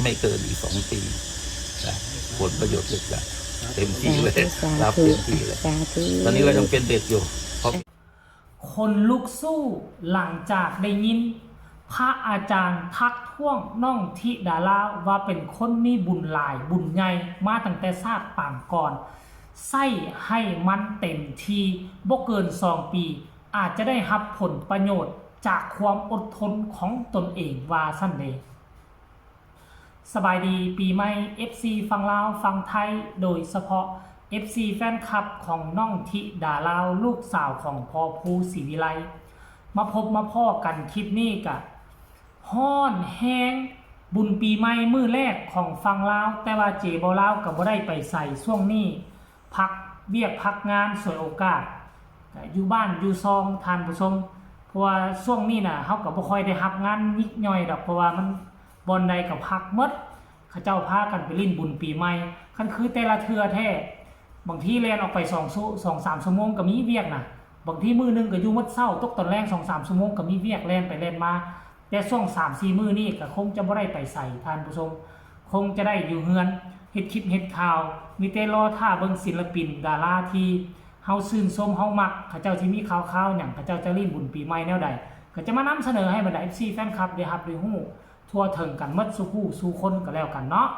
ไม่เกินอีก2 ปีนะผลประโยชน์จะเต็มที่เลยรับเต็มที่เลยตอนนี้เรายังเป็นเด็กอยู่คนลุกสู้หลังจากได้ยินพระอาจารย์ทักท้วงน้องธิดาราว่าเป็นคนมีบุญหลายบุญใหญ่มาตั้งแต่ชาติปางก่อนใส่ให้มันเต็มทีบ่เกิน2 ปีอาจจะได้รับผลประโยชน์จากความอดทนของตนเองว่าซั่นเด้สบายดีปีใหม่ FC ฟังลาวฟังไทยโดยเฉพาะ FC แฟนคลับของน้องธิดาราลูกสาวของพ่อภูศรีวิไลมาพบมาพ่อกันคลิปนี้กะฮ้อนแห้งบุญปีใหม่มื้อแรกของฟังลาวแต่ว่าเจบ่ลาวก็บ่ได้ไปใส่ช่วงนี้พักเวียกพักงานสวยโอกาสอยู่บ้านอยู่ซองทานผู้ชมเพราะว่าช่วงนี้น่ะเฮาก็บ่ค่อยได้รับงานยิกย่อยดอกเพราะว่ามันบอนใดก็พักหมดเขาเจ้าพากันไปลิ้นบุญปีใหม่คันคือแต่ละเทื่อแท้บางทีแล่นออกไป2-3 ชั่วโมงก็มีเวียกน่ะบางทีมื้อนึงก็อยู่หมดเช้าตกตอนแรง 2-3 ชั่วโมงก็มีเวียกแล่นไปแล่นมาแต่ช่วง 3-4 มื้อนี้ก็คงจะบ่ได้ไปใส่ท่านผู้ชมคงจะได้อยู่เฮือนเฮ็ดคลิปเฮ็ดข่าวมีแต่รอท่าเบิ่งศิลปินดาราที่เฮาชื่นชมเฮามักเขาเจ้าสิมีข่าวๆหยังเขาเจ้าจะลิ้นบุญปีใหม่แนวใดก็จะมานำเสนอให้บรรดา FC แฟนคลับได้รับได้ฮู้ทั่วถึงกันหมดสู่ผู้สู่คนก็แล้วกันเนาะ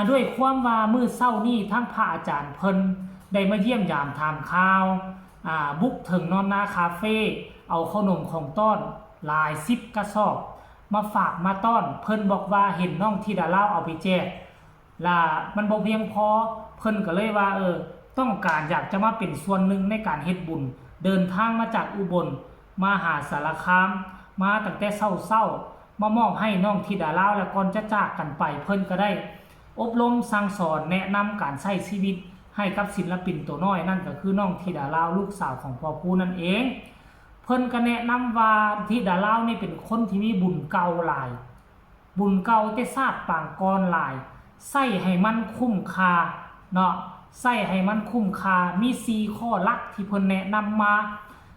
ด้วยความว่ามื้อเช้านี้ทั้งพระอาจารย์เพิ่นได้มาเยี่ยมยามถามข่าวบุกถึงนอนนาคาเฟ่เอาขนมของต้อนหลาย10 กระสอบมาฝากมาต้อนเพิ่นบอกว่าเห็นน้องธิดาราเอาไปแจกล่ะมันบ่เพียงพอเพิ่นก็เลยว่าต้องการอยากจะมาเป็นส่วนหนึ่งในการเฮ็ดบุญเดินทางมาจากอุบลมาหาสารคามมาตั้งแต่เช้าๆมามอบให้น้องธิดาราแล้วก่อนจะจากกันไปเพิ่นก็ได้อบรมสั่งสอนแนะนำการใช้ชีวิตให้กับศิลปินตัวน้อยนั่นก็คือน้องธิดาราลูกสาวของพ่อปู่นั่นเองเพิ่นก็แนะนำว่าธิดารานี่เป็นคนที่มีบุญเก่าหลายบุญเก่าแต่ชาติปางก่อนหลายใช้ให้มันคุ้มค่าเนาะใช้ให้มันคุ้มค่ามี4ข้อหลักที่เพิ่นแนะนำมา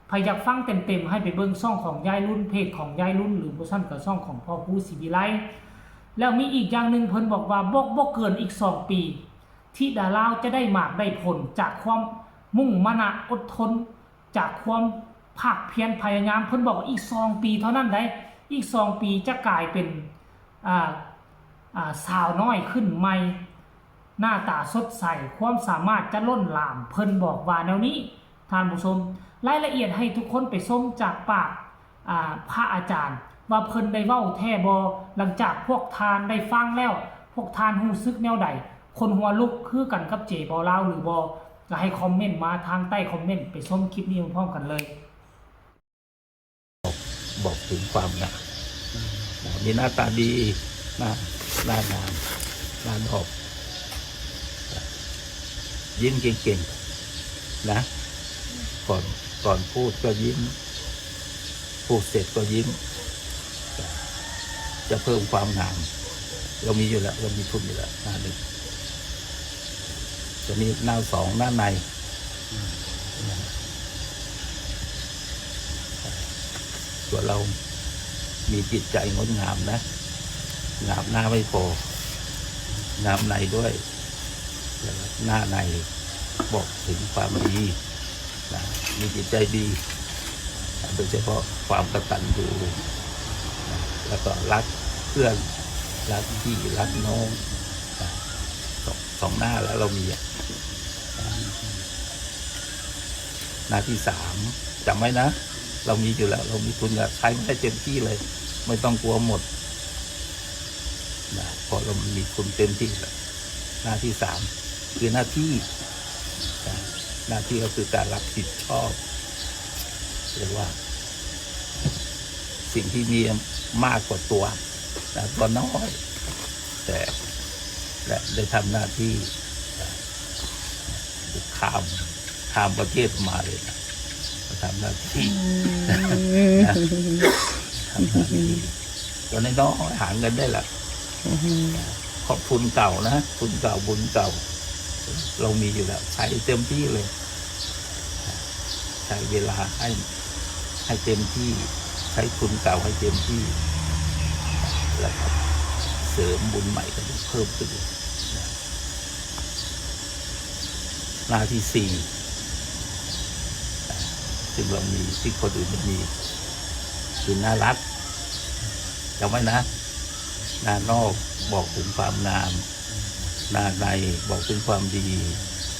ใครอยากฟังเต็มๆให้ไปเบิ่งช่องของยายรุ่นเพจของยายรุ่นหรือบ่ซั่นก็ช่องของพ่อปู่ศรีวิไลแล้วมีอีกอย่างนึงเพิ่นบอกว่าบ่เกินอีก2 ปีธิดาราจะได้หมากได้ผลจากความมุ่งมั่นอดทนจากความภาคเพียรพยายามเพิ่นบอกว่าอีก2 ปีเท่านั้นได้อีก2 ปีจะกลายเป็นสาวน้อยขึ้นใหม่หน้าตาสดใสความสามารถจะล้นหลามเพิ่นบอกว่าแนวนี้ท่านผู้ชมรายละเอียดให้ทุกคนไปชมจากปากพระอาจารย์ว่าเพิ่นได้เว้าแท้บ่หลังจากพวกทานได้ฟังแล้วพวกทานรู้สึกแนวใดคนหัวลุกคือกันกับเจบ่ลาวหรือบ่ก็ให้คอมเมนต์มาทางใต้คอมเมนต์ไปชมคลิปนี้พร้อมกันเลยบอกถึงความนะมีหน้าตาดีหน้างามหน้าดอกยิ้มเก่งๆนะก่อนพูดก็ยิ้มพูดเสร็จก็ยิ้มจะเพิ่มความงามเรามีอยู่แล้วเรามีทุนอยู่แล้วหน้าหนึ่งตัวนี้หน้า2หน้าในตัวเรามีจิตใจงดงามนะงามหน้าไม่พองามในด้วยหน้าในบอกถึงความดีนะมีจิตใจดีโดยเฉพาะความกตัญญูแล้วก็รักเพื่อนรักพี่รักน้องสองหน้าแล้วเรามีหน้าที่3จำไว้นะเรามีอยู่แล้วเรามีทุนใช้ไม่ได้เต็มที่เลยไม่ต้องกลัวหมดนะเพราะเรามีทุนเต็มที่แล้วหน้าที่3คือหน้าที่ก็คือการรับผิดชอบเรียกว่าสิ่งที่มีมากกว่าตัวน้อยแต่และได้ทำหน้าที่ข้ามประเทศมาเลยนะทำหน้าที่ทำหน้าที่ตอนนี้น้องหาเงินได้ละขอบทุนเก่านะทุนเก่าบุญเก่าเรามีอยู่แล้วใช้เต็มที่เลยใช้เวลาให้เต็มที่ใช้ทุนเก่าให้เต็มที่แล้วครับ เสริมบุญใหม่ก็จะเพิ่มขึ้นนะหน้าที่สี่ซึ่งเรามีที่คนอื่นไม่มีคือน่ารักจำไว้นะหน้านอกบอกถึงความงามหน้าในบอกถึงความดี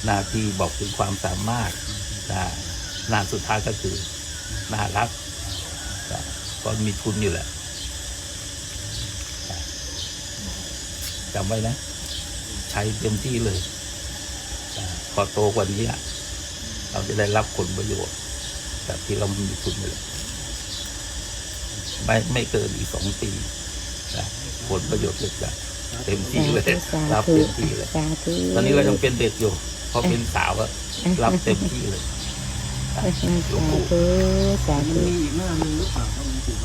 หน้าที่บอกถึงความสามารถหน้าสุดท้ายก็คือน่ารักก็มีทุนอยู่แหละจำไว้นะใช้เต็มที่เลยพอโตกว่านี้เราจะได้รับผลประโยชน์จากที่เรามีทุนอยู่แล้วไม่เกินอีก2 ปีผลประโยชน์จะเต็มที่เลยรับเต็มที่เลยตอนนี้เรายังเป็นเด็กอยู่พอเป็นสาวก็รับเต็มที่เลยสาธุสาธุ มีอีกหน้าหนึ่งหรือเปล่าครับหลวงปู่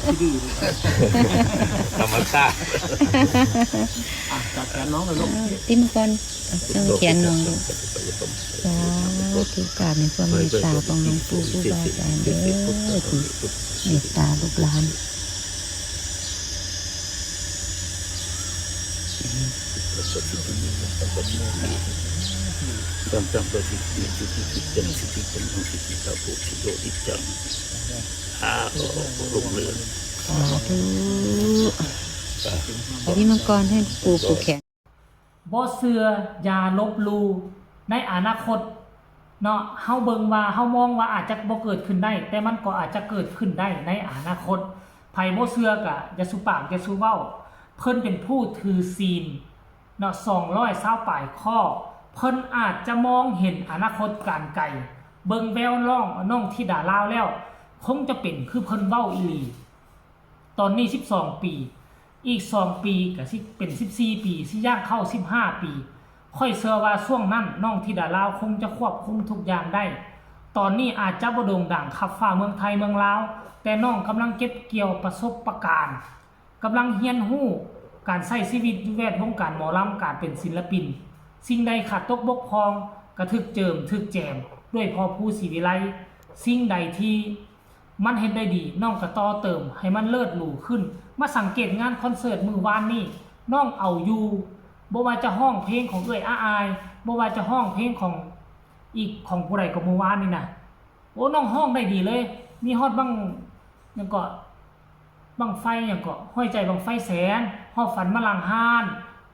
ที่ดีเลย ธรรมชาติ จัดการน้องเลยลูก ติมก่อนต้องเขียนน้องสาธุกราบในความเมตตาของหลวงปู่ครูบาอาจารย์เด้อที่เมตตาลูกหลานตั้งแต่สิทธิจังสิทธิจังของสิทธิตาภูชิโยติจังรุ่งเรือง สาธุเอาที่มังกรให้ปู่แขน บ่เชื่ออย่าลบหลู่ในอนาคตเนาะเฮาเบิ่งว่าเฮามองว่าอาจจะบ่เกิดขึ้นได้แต่มันก็อาจจะเกิดขึ้นได้ในอนาคตไผบ่เชื่อก็อย่าสุปากอย่าสุเว้าเพิ่นเป็นผู้ถือศีลเนาะ220ปลายข้อเพิ่นอาจจะมองเห็นอนาคตการไกลเบิ่งแววน้องธิดาลาวแล้วคงจะเป็นคือเพิ่นเว้าอีหลีตอนนี้12 ปีอีก2 ปีก็สิเป็น14 ปีสิย่างเข้า15 ปีค่อยเชื่อว่าช่วงนั้นน้องธิดาลาวคงจะควบคุมทุกอย่างได้ตอนนี้อาจจะบ่โด่งดังขับฟ้าเมืองไทยเมืองลาวแต่น้องกำลังเก็บเกี่ยวประสบการณ์กำลังเรียนรู้การใช้ชีวิตอยู่แวดวงการหมอลำการเป็นศิลปินสิ่งใดขาดตกบกพร่องก็ถึกเจิมถึกแจมด้วยพ่อผู้ศรีวิไลสิ่งใดที่มันเฮ็ดได้ดีน้องก็ต่อเติมให้มันเลิศหรูขึ้นมาสังเกตงานคอนเสิร์ตมื้อวานนี้น้องเอาอยู่บ่ว่าจะห้องเพลงของเอ้ยอาอายบ่ว่าจะห้องเพลงของอีกของผู้ใดก็มื้อวานนี่น่ะโอ้น้องห้องได้ดีเลยมีฮอดบังหยังก็บังไฟหยังก็ห้อยใจบังไฟแสนฮอดฝันมาลังฮาน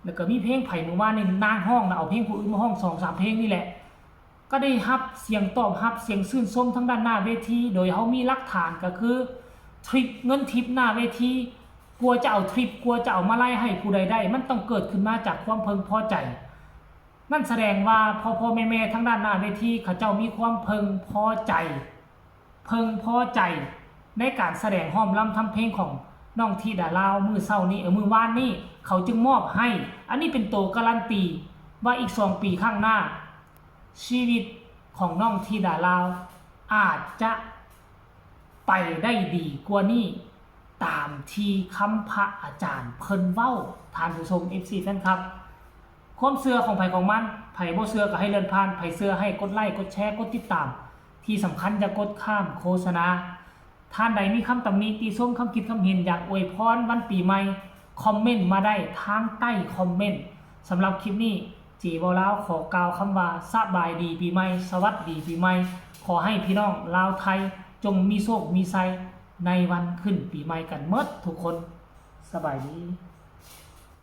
แล้วก็มีเพลงไผมื้อวานนี่นางห้องน่ะเอาเพลงผู้อื่นมาห้อง 2-3 เพลงนี่แหละก็ได้รับเสียงตอบรับเสียงชื่นชมทั้งด้านหน้าเวทีโดยเฮามีหลักฐานก็คือทริปเงินทริปหน้าเวทีกลัวจะเอาทริปกลัวจะเอามาไล่ให้ผู้ใดได้มันต้องเกิดขึ้นมาจากความพึงพอใจนั่นแสดงว่าพ่อแม่ทั้งด้านหน้าเวทีเขาเจ้ามีความพึงพอใจในการแสดงห้อมล้ำทำเพลงของน้องธิดาลาวมื้อเช้านี้มื้อวานนี้เขาจึงมอบให้อันนี้เป็นตัวการันตีว่าอีก2 ปีข้างหน้าชีวิตของน้องธิดาลาวอาจจะไปได้ดีกว่านี้ตามที่คำพระอาจารย์เพิ่นเว้าทานผู้ชม FC แฟนครับความเชื่อของไผของมันไผบ่เชื่อก็ให้เลื่อนผ่านไผเชื่อให้กดไลค์กดแชร์กดติดตามที่สำคัญอย่ากดข้ามโฆษณาท่านใดมีคำตำหนิติชมคำคิดคำเห็นอยากอวยพรวันปีใหม่คอมเมนต์มาได้ทางใต้คอมเมนต์สำหรับคลิปนี้จีบลาวขอกล่าวคำว่าสบายดีปีใหม่สวัสดีปีใหม่ขอให้พี่น้องลาวไทยจงมีโชคมีชัยในวันขึ้นปีใหม่กันหมดทุกคนสบายดี